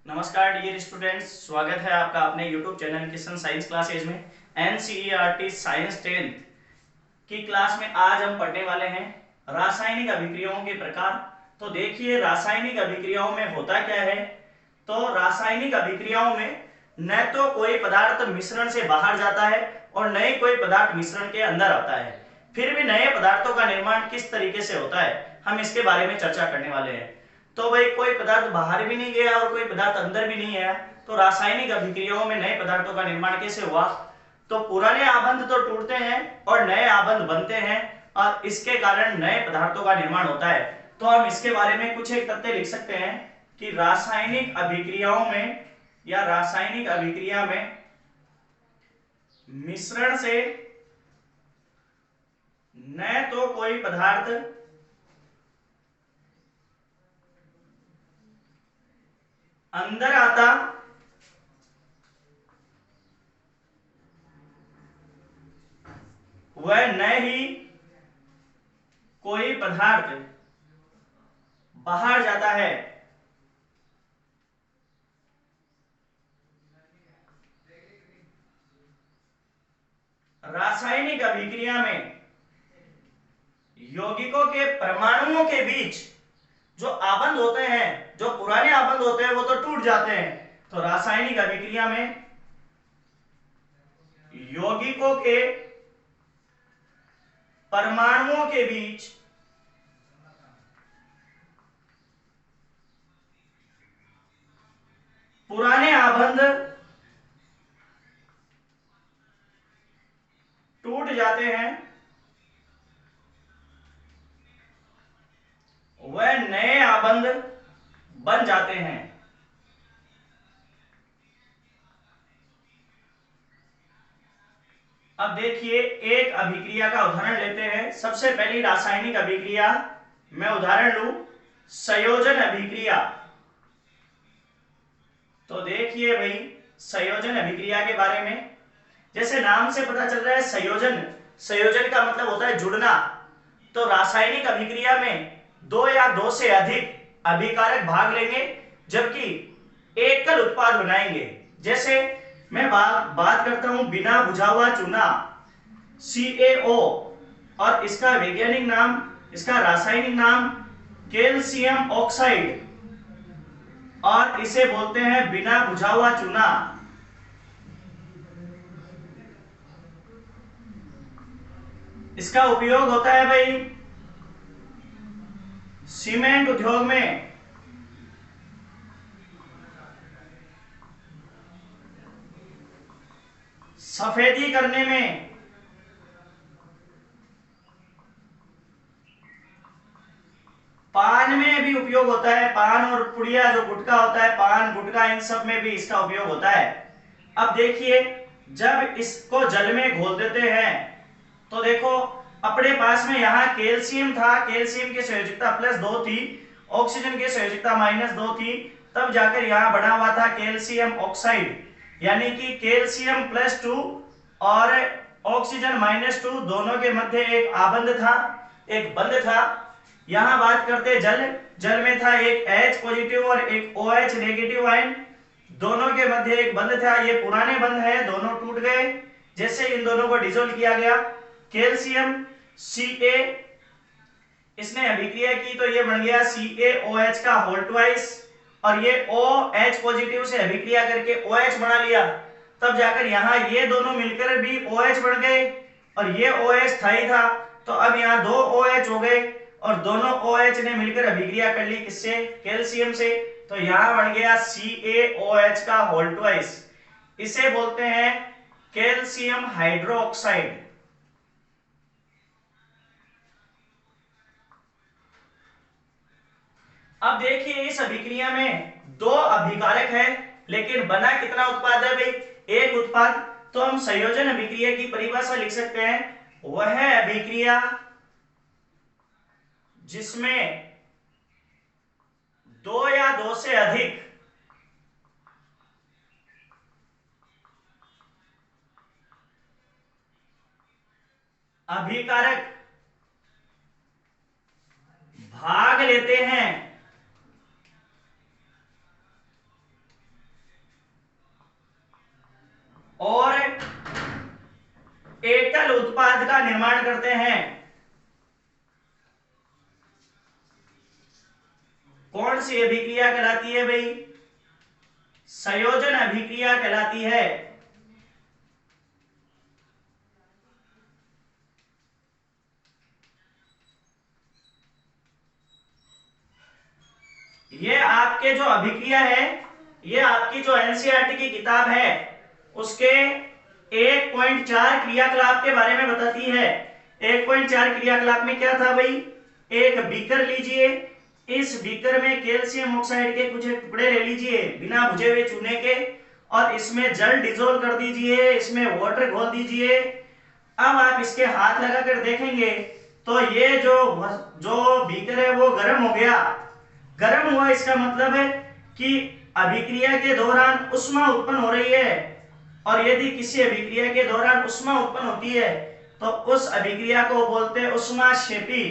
नमस्कार dear students, स्वागत है आपका अपने YouTube channel Kishan science classes में। NCERT साइंस 10th की क्लास में आज हम पढ़ने वाले हैं रासायनिक अभिक्रियाओं के प्रकार। तो देखिए, रासायनिक अभिक्रियाओं में होता क्या है। तो रासायनिक अभिक्रियाओं में न तो कोई पदार्थ मिश्रण से बाहर जाता है और न ही कोई पदार्थ मिश्रण के अंदर आता है। फिर भी नए पदार्थों का निर्माण किस तरीके से होता है, हम इसके बारे में चर्चा करने वाले हैं। तो भाई, कोई पदार्थ बाहर भी नहीं गया और कोई पदार्थ अंदर भी नहीं आया, तो रासायनिक अभिक्रियाओं में नए पदार्थों का निर्माण कैसे हुआ। तो पुराने आबंध तो टूटते हैं और नए आबंध बनते हैं और इसके कारण नए पदार्थों का निर्माण होता है। तो हम इसके बारे में कुछ एक तथ्य लिख सकते हैं कि रासायनिक अभिक्रियाओं में या रासायनिक अभिक्रिया में मिश्रण से न तो कोई पदार्थ अंदर आता वह न ही कोई पदार्थ बाहर जाता है। रासायनिक अभिक्रिया में यौगिकों के परमाणुओं के बीच जो आबंध होते हैं, जो पुराने आबंध होते हैं, वो तो टूट जाते हैं। तो रासायनिक अभिक्रिया में यौगिकों के परमाणुओं के बीच पुराने आबंध टूट जाते हैं, वह नए आबंध बन जाते हैं। अब देखिए, एक अभिक्रिया का उदाहरण लेते हैं। सबसे पहली रासायनिक अभिक्रिया मैं उदाहरण लूं, संयोजन अभिक्रिया। तो देखिए भाई, संयोजन अभिक्रिया के बारे में जैसे नाम से पता चल रहा है, संयोजन, संयोजन का मतलब होता है जुड़ना। तो रासायनिक अभिक्रिया में दो या दो से अधिक अभिकारक भाग लेंगे जबकि एकल उत्पाद बनाएंगे। जैसे मैं बात करता हूं बिना बुझा हुआ चूना, CaO, और इसका वैज्ञानिक नाम, इसका रासायनिक नाम कैल्शियम ऑक्साइड, और इसे बोलते हैं बिना बुझा हुआ चूना। इसका उपयोग होता है भाई सीमेंट उद्योग में, सफेदी करने में, पान में भी उपयोग होता है। पान और पुड़िया जो गुटखा होता है, पान गुटखा, इन सब में भी इसका उपयोग होता है। अब देखिए, जब इसको जल में घोल देते हैं तो देखो, अपने पास में यहाँ कैल्शियम था, कैल्शियम की संयोजकता +2 थी, ऑक्सीजन की संयोजकता -2 थी, तब जाकर यहाँ बना हुआ था कैल्शियम ऑक्साइड, यानी कि कैल्शियम +2 और ऑक्सीजन -2, दोनों के मध्य एक आबंध था, एक बंध था। यहां बात करते जल, जल में था एक H पॉजिटिव और एक OH नेगेटिव आयन, दोनों के मध्य एक बंध था। ये पुराने बंध है, दोनों टूट गए जैसे इन दोनों को डिसोल्व किया गया। कैल्शियम Ca, इसने अभिक्रिया की तो ये बन गया CaOH का होल ट्वाइस, और ये OH पॉजिटिव से अभिक्रिया करके OH बना लिया, तब जाकर यहाँ ये दोनों मिलकर भी OH बन गए और ये OH स्थायी था। तो अब यहाँ दो OH हो गए और दोनों OH ने मिलकर अभिक्रिया कर ली, किससे, कैल्शियम से। तो यहां बन गया CaOH का होल ट्वाइस। इसे बोलते हैं कैल्शियम हाइड्रोक्साइड। अब देखिए, इस अभिक्रिया में दो अभिकारक है लेकिन बना कितना उत्पाद है भाई, एक उत्पाद। तो हम संयोजन अभिक्रिया की परिभाषा लिख सकते हैं, वह अभिक्रिया जिसमें दो या दो से अधिक अभिकारक भाग लेते हैं उत्पाद का निर्माण करते हैं। कौन सी अभिक्रिया कहलाती है भाई? संयोजन अभिक्रिया कहलाती है। ये आपके जो अभिक्रिया है, ये आपकी जो एनसीईआरटी की किताब है उसके 1.4 क्रियाकलाप के बारे में बताती है। 1.4 क्रियाकलाप में क्या था भाई? एक बीकर लीजिए, इस बीकर में कैल्शियम ऑक्साइड के कुछ टुकड़े ले लीजिए बिना बुझे हुए चूने के, और इसमें जल डिजोल्व कर दीजिए, इसमें वाटर घोल दीजिए। अब आप इसके हाथ लगाकर देखेंगे तो ये जो बीकर है वो गर्म हो गया। गर्म हुआ इसका मतलब है कि अभिक्रिया के दौरान ऊष्मा उत्पन्न हो रही है, और यदि किसी अभिक्रिया के दौरान ऊष्मा उत्पन्न होती है तो उस अभिक्रिया को बोलते हैं ऊष्माक्षेपी।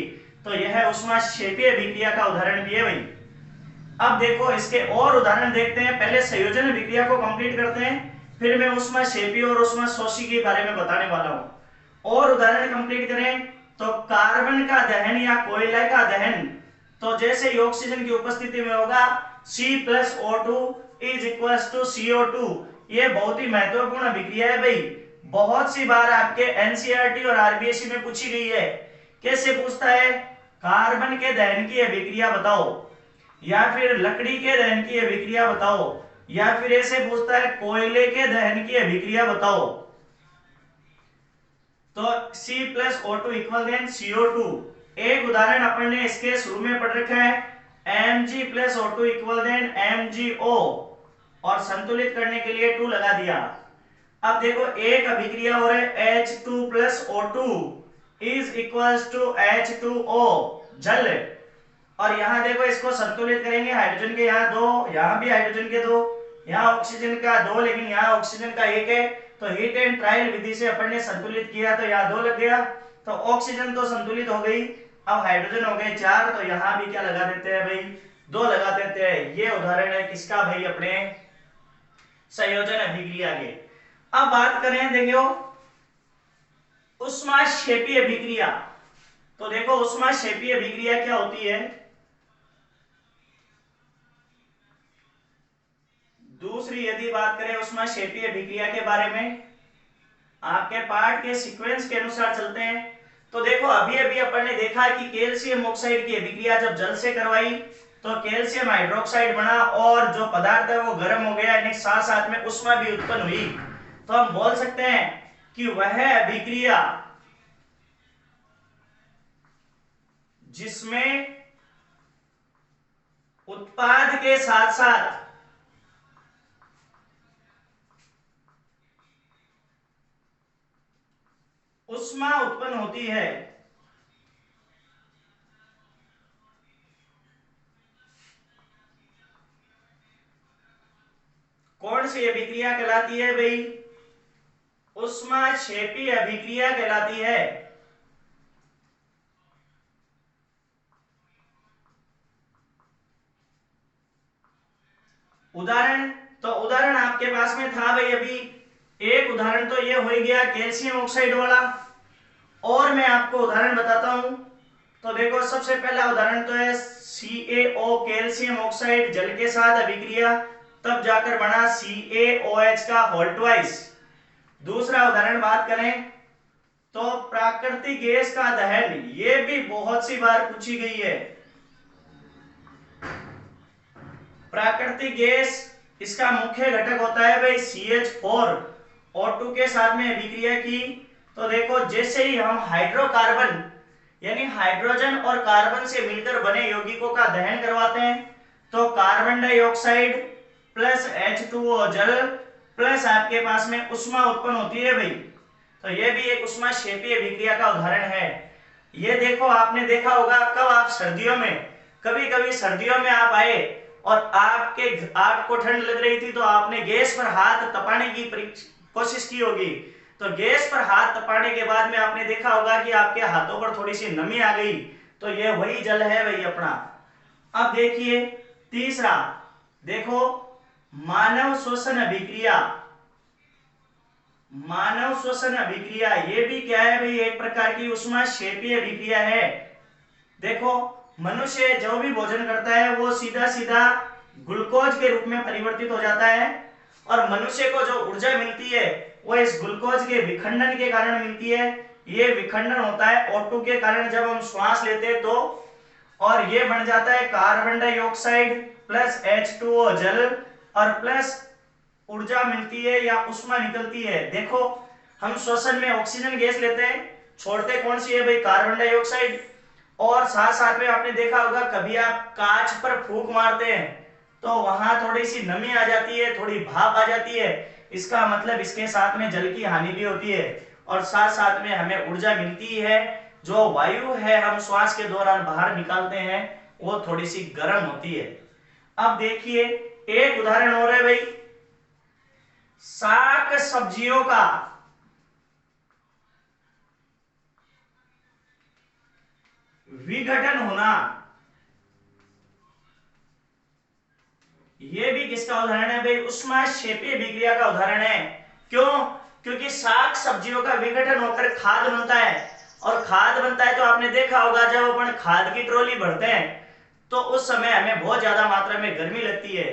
तो यह ऊष्माक्षेपी अभिक्रिया का उदाहरण भी है भाई। अब देखो इसके और उदाहरण देखते हैं। पहले संयोजन अभिक्रिया को कंप्लीट करते हैं, फिर मैं ऊष्माक्षेपी और ऊष्माशोषी के बारे में बताने वाला हूं। और उदाहरण कंप्लीट करें तो कार्बन का दहन या कोयले का दहन, तो जैसे ही ऑक्सीजन की उपस्थिति में होगा C+O2 is equals to CO2। ये बहुत ही महत्वपूर्ण अभिक्रिया है भाई। बहुत सी बार आपके एनसीईआरटी और आरबीएससी में पूछी गई है। कैसे पूछता है? कार्बन के दहन की अभिक्रिया बताओ, या फिर लकड़ी के दहन की अभिक्रिया बताओ, या फिर ऐसे पूछता है कोयले के दहन की अभिक्रिया बताओ। तो C+O2 इक्वल देन CO2। एक उदाहरण अपन ने इसके शुरू में पढ़ रखा है, Mg+O2 इक्वल देन MgO, और संतुलित करने के लिए 2 लगा दिया। अब देखो एक अभिक्रिया हो रहा है H2+O2 is equals to H2O, जल। और यहां देखो इसको संतुलित करेंगे, हाइड्रोजन के यहाँ 2, यहाँ भी हाइड्रोजन के 2, यहाँ ऑक्सीजन का 2, लेकिन यहाँ ऑक्सीजन का 1 है। तो हीट एंड ट्रायल विधि से अपन ने संतुलित किया तो यहाँ 2 लग गया, तो ऑक्सीजन तो संतुलित हो गई। अब हाइड्रोजन हो गए 4, तो यहाँ भी क्या लगा देते हैं भाई? 2 लगा देते हैं। ये उदाहरण है किसका भाई? अपने संयोजन अभिक्रिया के। अब बात करें देखो ऊष्माक्षेपी अभिक्रिया। तो देखो ऊष्माक्षेपी अभिक्रिया क्या होती है? दूसरी यदि बात करें ऊष्माक्षेपी अभिक्रिया के बारे में, आपके पाठ के सीक्वेंस के अनुसार चलते हैं। तो देखो अभी अभी अपन ने देखा कि कैल्शियम ऑक्साइड की अभिक्रिया जब जल से करवाई तो कैल्शियम हाइड्रोक्साइड बना, और जो पदार्थ है वो गर्म हो गया, यानी साथ साथ में ऊष्मा भी उत्पन्न हुई। तो हम बोल सकते हैं कि वह अभिक्रिया जिसमें उत्पाद के साथ साथ ऊष्मा उत्पन्न होती है, कौन सी अभिक्रिया कहलाती है भाई? ऊष्माक्षेपी अभिक्रिया कहलाती है। उदाहरण, तो उदाहरण आपके पास में था भाई अभी। एक उदाहरण तो ये हो गया कैल्शियम ऑक्साइड वाला, और मैं आपको उदाहरण बताता हूं। तो देखो सबसे पहला उदाहरण तो है CaO कैल्शियम ऑक्साइड जल के साथ अभिक्रिया, तब जाकर बना CaOH का होल ट्वाइस। दूसरा उदाहरण बात करें तो प्राकृतिक गैस का दहन, ये भी बहुत सी बार पूछी गई है। प्राकृतिक गैस, इसका मुख्य घटक होता है भाई CH4, O2 के साथ में अभिक्रिया की। तो देखो जैसे ही हम हाइड्रोकार्बन यानी हाइड्रोजन और कार्बन से मिलकर बने यौगिकों का दहन करवाते हैं तो कार्बन डाइऑक्साइड प्लस H2O जल प्लस आपके पास में ऊष्मा उत्पन्न होती है भाई। तो ये भी एक ऊष्माक्षेपी अभिक्रिया का उदाहरण है। ये देखो आपने देखा होगा, कब आप सर्दियों में, कभी कभी सर्दियों में आप आए और आपको ठंड लग रही थी तो आपने गैस पर हाथ तपाने की कोशिश की होगी। तो गैस पर हाथ तपाने के बाद में आपने देखा होगा कि आपके हाथों पर थोड़ी सी नमी आ गई, तो ये वही जल है भाई अपना। अब देखिए तीसरा, देखो मानव श्वसन अभिक्रिया। मानव श्वसन अभिक्रिया, ये भी क्या है भाई, एक प्रकार की ऊष्माक्षेपीय अभिक्रिया है। देखो मनुष्य जो भी भोजन करता है वो सीधा सीधा ग्लूकोज के रूप में परिवर्तित हो जाता है, और मनुष्य को जो ऊर्जा मिलती है वो इस ग्लूकोज के विखंडन के कारण मिलती है। ये विखंडन होता है O2 के कारण जब हम श्वास लेते हैं तो, और ये बन जाता है कार्बन डाइऑक्साइड प्लस H2O जल, और प्लस ऊर्जा मिलती है या ऊष्मा निकलती है। देखो हम श्वसन में ऑक्सीजन गैस लेते हैं, छोड़ते कौन सी है भाई, कार्बन डाइऑक्साइड। और साथ साथ में आपने देखा होगा कभी आप कांच पर फूंक मारते हैं तो वहां थोड़ी सी नमी आ जाती है, थोड़ी भाप आ जाती है, इसका मतलब इसके साथ में जल की हानि भी होती है, और साथ साथ में हमें ऊर्जा मिलती है। जो वायु है हम श्वास के दौरान बाहर निकालते हैं वो थोड़ी सी गर्म होती है। अब देखिए एक उदाहरण और है भाई, शाक सब्जियों का विघटन होना, ये भी किसका उदाहरण है भाई, ऊष्माक्षेपीय अभिक्रिया का उदाहरण है। क्यों? क्योंकि शाक सब्जियों का विघटन होकर खाद बनता है, और खाद बनता है तो आपने देखा होगा जब अपन खाद की ट्रॉली भरते हैं तो उस समय हमें बहुत ज्यादा मात्रा में गर्मी लगती है।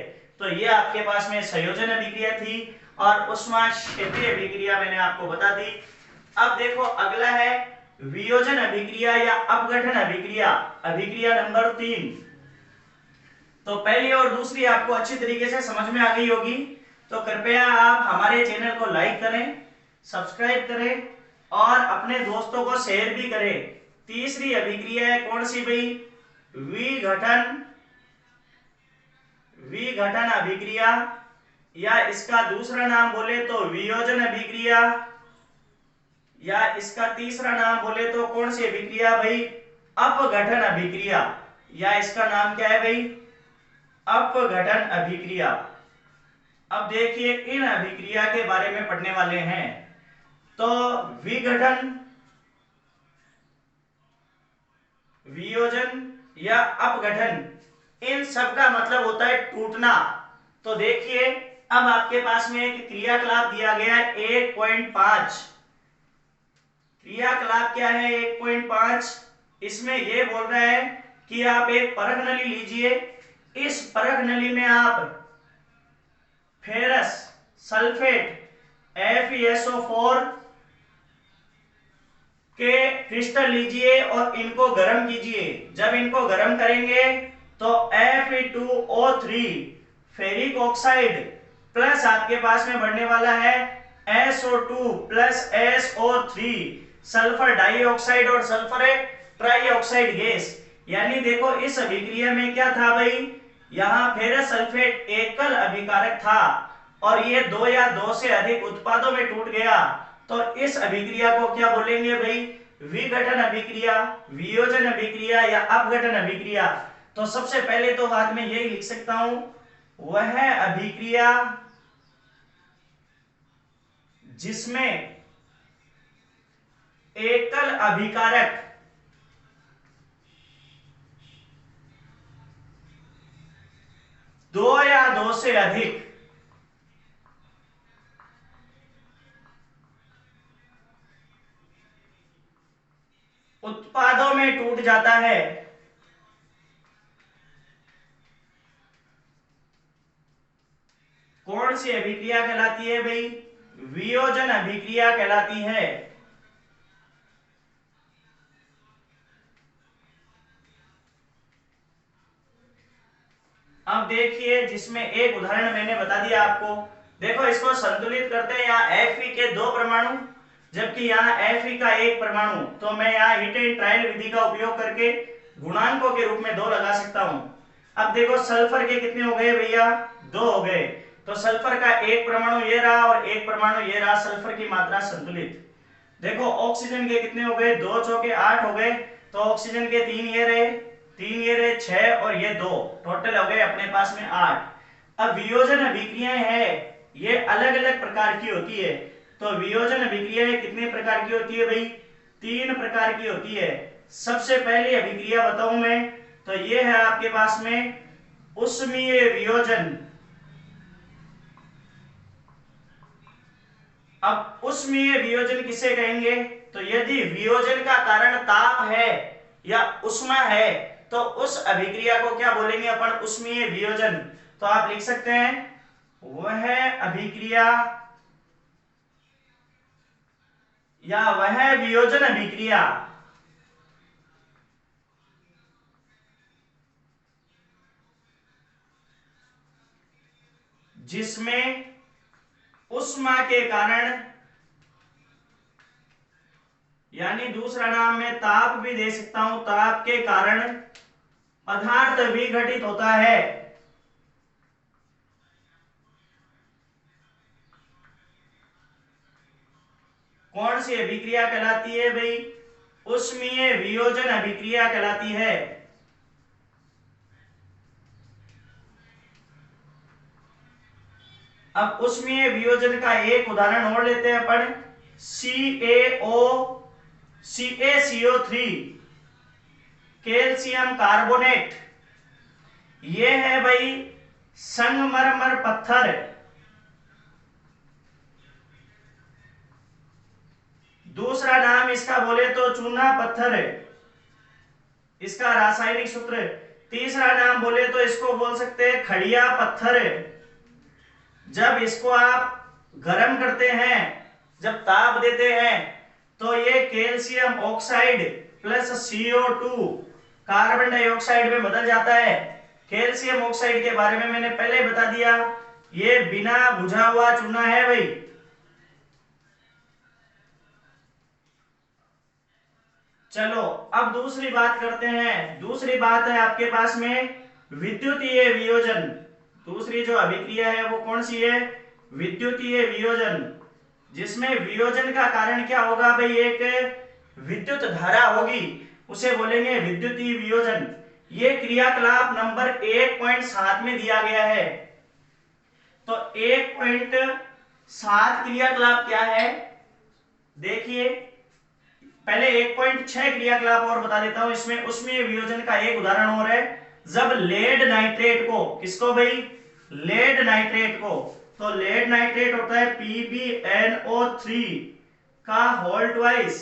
तो ये आपके पास में संयोजन अभिक्रिया थी, और ऊष्माक्षेपीय अभिक्रिया मैंने आपको बता दी। अब देखो अगला है वियोजन अभिक्रिया या अपघटन अभिक्रिया, अभिक्रिया नंबर 3। तो पहली और दूसरी आपको अच्छी तरीके से समझ में आ गई होगी, तो कृपया आप हमारे चैनल को लाइक करें, सब्सक्राइब करें और अपने दोस्तों को शेयर भी करें। तीसरी अभिक्रिया है कौन सी भाई, विघटन, विघटन अभिक्रिया, या इसका दूसरा नाम बोले तो वियोजन अभिक्रिया, या इसका तीसरा नाम बोले तो कौन सी अभिक्रिया भाई, अपघटन अभिक्रिया, या इसका नाम क्या है भाई, अपघटन अभिक्रिया। अब देखिए इन अभिक्रिया के बारे में पढ़ने वाले हैं। तो विघटन, वियोजन या अपघटन, इन सब का मतलब होता है टूटना। तो देखिए अब आपके पास में एक क्रियाकलाप दिया गया है 1.5। क्रियाकलाप क्या है 1.5, इसमें ये बोल रहा है कि आप एक परख नली लीजिए, इस परख नली में आप फेरस सल्फेट FeSO4 के क्रिस्टल लीजिए और इनको गर्म कीजिए। जब इनको गर्म करेंगे तो Fe2O3 फेरिक ऑक्साइड प्लस आपके पास में बढ़ने वाला है SO2 plus SO3 sulphur dioxide और सल्फर ट्राइऑक्साइड गैस। यानी देखो इस अभिक्रिया में क्या था भाई, यहाँ फेरस सल्फेट एकल अभिकारक था और ये 2 या 2 से अधिक उत्पादों में टूट गया। तो इस अभिक्रिया को क्या बोलेंगे भाई, विघटन अभिक्रिया, वियोजन अभिक्रिया या अपघटन अभिक्रिया। तो सबसे पहले तो बाद में यही लिख सकता हूं, वह अभिक्रिया जिसमें एकल अभिकारक दो या 2 से अधिक उत्पादों में टूट जाता है। कौन सी अभिक्रिया कहलाती है भाई, वियोजन अभिक्रिया कहलाती है। अब देखिए जिसमें एक उदाहरण मैंने बता दिया आपको, देखो इसको संतुलित करते हैं, यहाँ Fe के 2 परमाणु जबकि यहाँ Fe का 1 परमाणु। तो मैं यहाँ हिट एंड ट्रायल विधि का उपयोग करके गुणांकों के रूप में 2 लगा सकता हूं। अब देखो सल्फर के कितने हो गए भैया, 2 हो गए। तो सल्फर का 1 परमाणु ये रहा और 1 परमाणु ये रहा, सल्फर की मात्रा संतुलित। देखो ऑक्सीजन के कितने हो गए, 2 चौके 8 हो गए। तो ऑक्सीजन के 3 ये रहे, 3 ये रहे 6 और ये 2, टोटल हो गए अपने पास में 8। अब वियोजन अभिक्रियाएं है ये अलग अलग प्रकार की होती है। तो वियोजन अभिक्रियाएं कितने प्रकार की होती है भाई, 3 प्रकार की होती है। सबसे पहली अभिक्रिया बताऊं मैं तो ये है आपके पास में उष्मीय वियोजन। अब उष्मीय वियोजन किसे कहेंगे? तो यदि वियोजन का कारण ताप है या उष्मा है तो उस अभिक्रिया को क्या बोलेंगे अपन? उष्मीय वियोजन। तो आप लिख सकते हैं वह अभिक्रिया या वह वियोजन अभिक्रिया जिसमें उष्मा के कारण, यानी दूसरा नाम मैं ताप भी दे सकता हूं, ताप के कारण पदार्थ विघटित होता है। कौन सी अभिक्रिया कहलाती है भाई? उष्मीय वियोजन अभिक्रिया कहलाती है। अब उष्मीय वियोजन का एक उदाहरण और लेते हैं अपन, CaCO3 कैल्शियम कार्बोनेट। ये है भाई संगमरमर पत्थर। दूसरा नाम इसका बोले तो चूना पत्थर है, इसका रासायनिक सूत्र। तीसरा नाम बोले तो इसको बोल सकते हैं खड़िया पत्थर। जब इसको आप गर्म करते हैं, जब ताप देते हैं, तो ये calcium oxide plus CO2 carbon dioxide में बदल जाता है। कैल्शियम ऑक्साइड के बारे में मैंने पहले बता दिया, ये बिना बुझा हुआ चूना है भाई। चलो अब दूसरी बात करते हैं। दूसरी बात है आपके पास में विद्युतीय वियोजन। दूसरी जो अभिक्रिया है वो कौन सी है? विद्युतीय वियोजन, जिसमें वियोजन का कारण क्या होगा भाई? एक विद्युत धारा होगी, उसे बोलेंगे विद्युतीय वियोजन। ये क्रियाकलाप नंबर 1.7 में दिया गया है। तो 1.7 क्रियाकलाप क्या है देखिए, पहले 1.6 क्रियाकलाप और बता देता हूं। इसमें उष्मीय वियोजन का एक उदाहरण और है, जब लेड नाइट्रेट को, किसको भाई? लेड नाइट्रेट को। तो लेड नाइट्रेट होता है PbNO3 का होल ट्वाइस।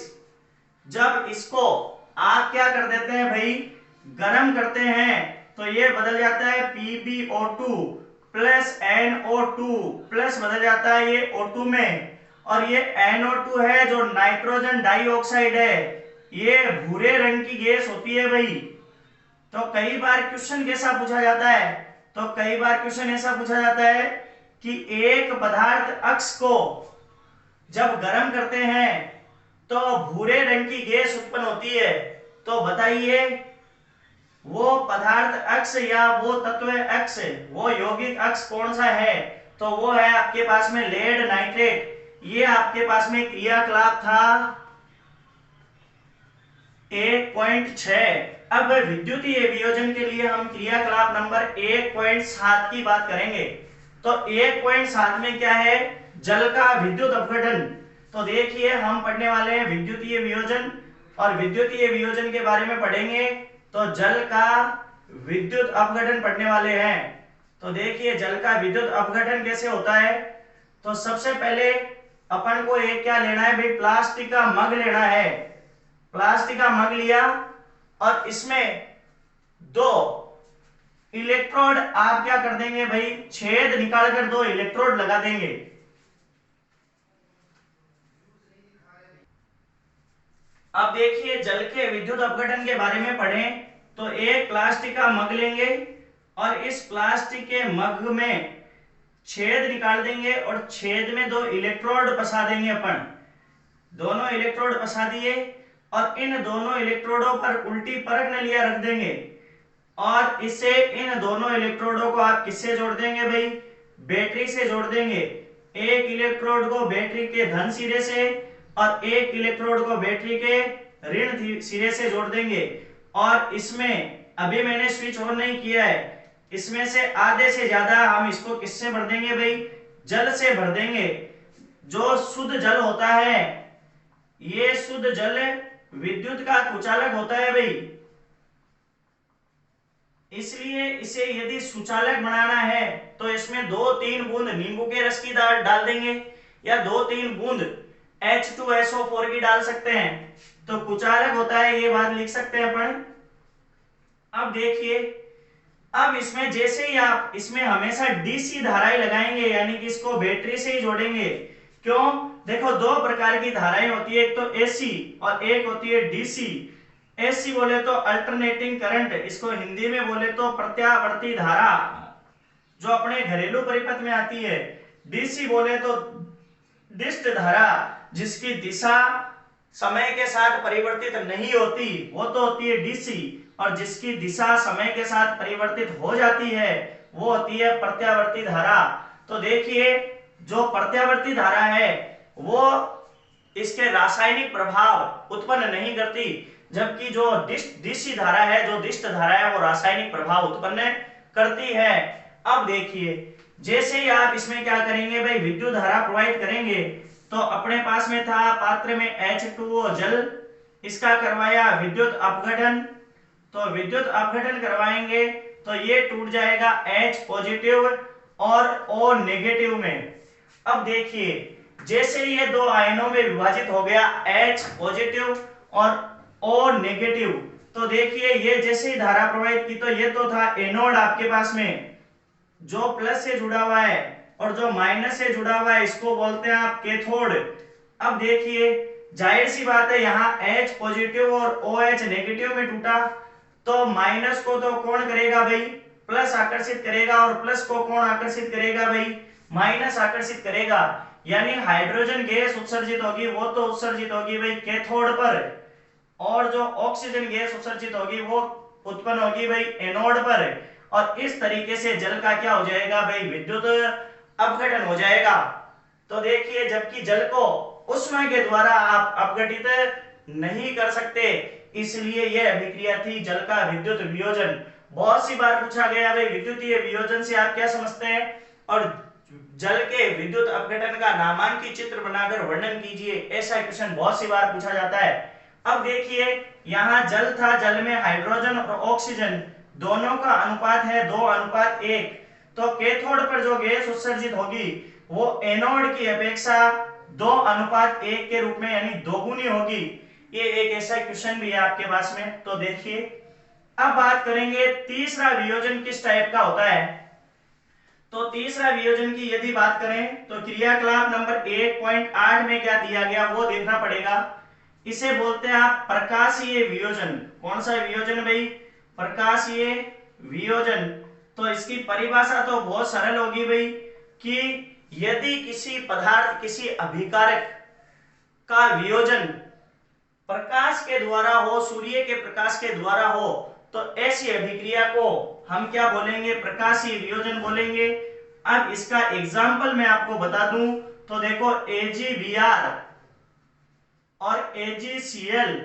जब इसको आप क्या कर देते हैं भाई? गर्म करते हैं, तो ये बदल जाता है PbO2 प्लस NO2 प्लस बदल जाता है ये O2 में। और ये NO2 है जो नाइट्रोजन डाइऑक्साइड है, ये भूरे रंग की गैस होती है भाई। तो कई बार क्वेश्चन कैसा पूछा जाता है? तो कई बार क्वेश्चन ऐसा पूछा जाता है कि एक पदार्थ अक्ष को जब गर्म करते हैं तो भूरे रंग की गैस उत्पन्न होती है, तो बताइए वो पदार्थ अक्ष या वो तत्व अक्ष, वो यौगिक अक्ष कौन सा है? तो वो है आपके पास में लेड नाइट्रेट। ये आपके पास में क्रियाकलाप था 1.6। अब विद्युतीय वियोजन के लिए हम क्रियाकलाप नंबर 1.7 की बात करेंगे। तो 1.7 में क्या है? जल का विद्युत अपघटन। तो देखिए हम पढ़ने वाले हैं विद्युतीय वियोजन, और विद्युतीय वियोजन के बारे में पढ़ेंगे तो जल का विद्युत अपघटन पढ़ने वाले हैं। तो देखिए जल का विद्युत अपघटन कैसे होता है। तो सबसे पहले अपन को एक क्या लेना है भाई? प्लास्टिक का मग लेना है। प्लास्टिक का मग लिया और इसमें दो इलेक्ट्रोड आप क्या कर देंगे भाई? छेद निकालकर दो इलेक्ट्रोड लगा देंगे। अब देखिए जल के विद्युत अपघटन के बारे में पढ़ें तो एक प्लास्टिक का मग लेंगे और इस प्लास्टिक के मग में छेद निकाल देंगे और छेद में दो इलेक्ट्रोड फंसा देंगे अपन। दोनों इलेक्ट्रोड फंसा दिए और इन दोनों इलेक्ट्रोडों पर उल्टी परख नलियां रख देंगे और इसे इन दोनों इलेक्ट्रोडों को आप किससे जोड़ देंगे भाई? बैटरी से जोड़ देंगे। एक इलेक्ट्रोड को बैटरी के धन सिरे से और एक इलेक्ट्रोड को बैटरी के ऋण सिरे से जोड़ देंगे। और इसमें अभी मैंने स्विच ऑन नहीं किया है, इसमें से आधे से ज्यादा हम इसको किससे भर देंगे भाई? जल से भर देंगे। जो शुद्ध जल होता है, ये शुद्ध जल विद्युत का कुचालक होता है भाई, इसलिए इसे यदि सुचालक बनाना है तो इसमें 2-3 बूंद नींबू के रस की डाल देंगे, या 2-3 बूंद H2SO4 की डाल सकते हैं तो कुचालक होता है, ये बात लिख सकते हैं अपन। अब देखिए, अब इसमें जैसे ही आप इसमें हमेशा डीसी धाराएं लगाएंगे, यानी कि इसको बैटरी से ही जोड़ेंगे। क्यों? देखो, दो प्रकार की धाराएं होती है, एक तो एसी और एक होती है डीसी। एसी बोले तो अल्टरनेटिंग करंट, इसको हिंदी में बोले तो प्रत्यावर्ती धारा, जो अपने घरेलू परिपथ में आती है। डीसी बोले तो दिष्ट धारा, जिसकी दिशा समय के साथ परिवर्तित नहीं होती, वो तो होती है डीसी। और जिसकी दिशा समय के साथ परिवर्तित हो जाती है वो होती है प्रत्यावर्ती धारा। तो देखिए, जो प्रत्यावर्ती धारा है वो इसके रासायनिक प्रभाव उत्पन्न नहीं करती, जबकि जो डीसी धारा है, जो दिष्ट धारा है, वो रासायनिक प्रभाव उत्पन्न करती है। अब देखिए, जैसे ही आप इसमें क्या करेंगे भाई, विद्युत धारा प्रोवाइड करेंगे, तो अपने पास में था पात्र में H2O जल, इसका करवाया विद्युत अपघटन। तो विद्युत अपघटन करवाएंगे तो ये टूट जाएगा H पॉजिटिव और O नेगेटिव में। अब देखिए, जैसे ये दो आयनों में विभाजित हो गया H पॉजिटिव और O नेगेटिव, तो देखिए ये जैसे ही धारा प्रवाहित की, तो ये तो था एनोड आपके पास में जो प्लस से जुड़ा हुआ है, और जो माइनस से जुड़ा हुआ है इसको बोलते हैं आप कैथोड। अब देखिए, जाहिर सी बात है, यहाँ H पॉजिटिव और OH नेगेटिव में टूटा, तो माइनस को तो कौन करेगा भाई, प्लस आकर्षित करेगा, और प्लस को कौन आकर्षित करेगा भाई, माइनस आकर्षित करेगा। यानी हाइड्रोजन गैस उत्सर्जित होगी, वो तो उत्सर्जित होगी भाई कैथोड पर, और जो ऑक्सीजन गैस उत्सर्जित होगी वो उत्पन्न होगी भाई एनोड पर। और इस तरीके से जल का क्या हो जाएगा भाई, विद्युत अपघटन हो जाएगा। तो देखिए, जबकि जल को उष्मा के द्वारा आप अपघटित नहीं कर सकते, इसलिए यह अभिक्रिया थी जल का विद्युत वियोजन। बहुत सी बार पूछा गया भाई, विद्युतीय वियोजन से आप क्या समझते हैं, और जल के विद्युत अपघटन का नामांकित चित्र बनाकर वर्णन कीजिए, ऐसा क्वेश्चन बहुत सी बार पूछा जाता है। अब देखिए, यहाँ जल था, जल में हाइड्रोजन और ऑक्सीजन दोनों का अनुपात है 2:1। तो कैथोड पर जो गैस उत्सर्जित होगी वो एनोड की अपेक्षा 2:1 के रूप में, यानी दोगुनी होगी। ये एक ऐसा क्वेश्चन भी है आपके पास में। तो देखिए, अब बात करेंगे तीसरा वियोजन किस टाइप का होता है। तो तीसरा वियोजन की यदि बात करें तो क्रियाकलाप नंबर 1.8 में क्या दिया गया वो देखना पड़ेगा। इसे बोलते हैं आप प्रकाशीय वियोजन। कौन सा वियोजन भाई, प्रकाशीय वियोजन। तो इसकी परिभाषा तो बहुत सरल होगी भाई, कि यदि किसी पदार्थ, किसी अभिकारक का वियोजन प्रकाश के द्वारा हो, सूर्य के प्रकाश के द्वारा हो, तो ऐसी अभिक्रिया को हम क्या बोलेंगे, प्रकाशीय वियोजन बोलेंगे। अब इसका एग्जाम्पल मैं आपको बता दूं तो देखो, AgBr और AgCl,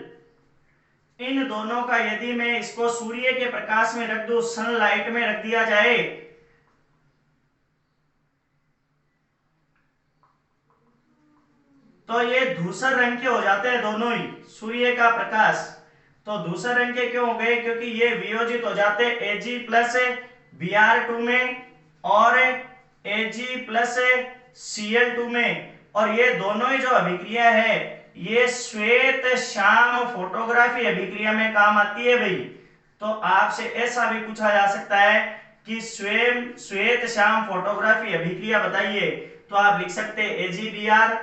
इन दोनों का यदि मैं इसको सूर्य के प्रकाश में रख दूं, सनलाइट में रख दिया जाए, तो ये धूसर रंग के हो जाते हैं दोनों ही, सूर्य का प्रकाश। तो धूसर रंग के क्यों हो गए, क्योंकि ये वियोजित हो जाते हैं Ag+Br2 में और Ag+Cl2 में। और ये दोनों ही जो अभिक्रिया है ये श्वेत श्याम फोटोग्राफी अभिक्रिया में काम आती है भाई। तो आपसे ऐसा भी पूछा जा सकता है कि स्वयं श्वेत श्याम फोटोग्राफी अभिक्रिया बताइए, तो आप लिख सकते हैं AgBr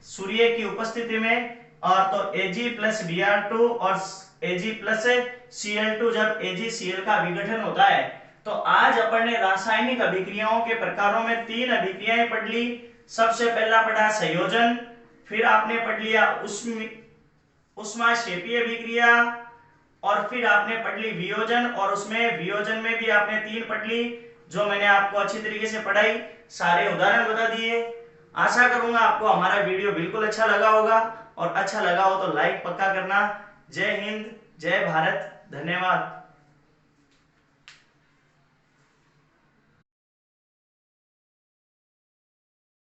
सूर्य की उपस्थिति में, और तो Ag+Br2 और Ag+Cl2 जब AgCl का विघटन होता है। तो आज अपन ने रासायनिक अभिक्रियाओं के प्रकारों में 3 अभिक्रियाएं पढ़ ली। सबसे पहला पढ़ा संयोजन, फिर आपने पढ़ लिया उष्माक्षेपीय अभिक्रिया, और फिर आपने पढ़ ली वियोजन, और उसमें वियोजन में भी आपने 3 पढ़ ली जो मैंने आपको अच्छी तरीके से पढ़ाई, सारे उदाहरण बता दिए। आशा करूंगा आपको हमारा वीडियो बिल्कुल अच्छा लगा होगा, और अच्छा लगा हो तो लाइक पक्का करना। जय हिंद, जय भारत, धन्यवाद।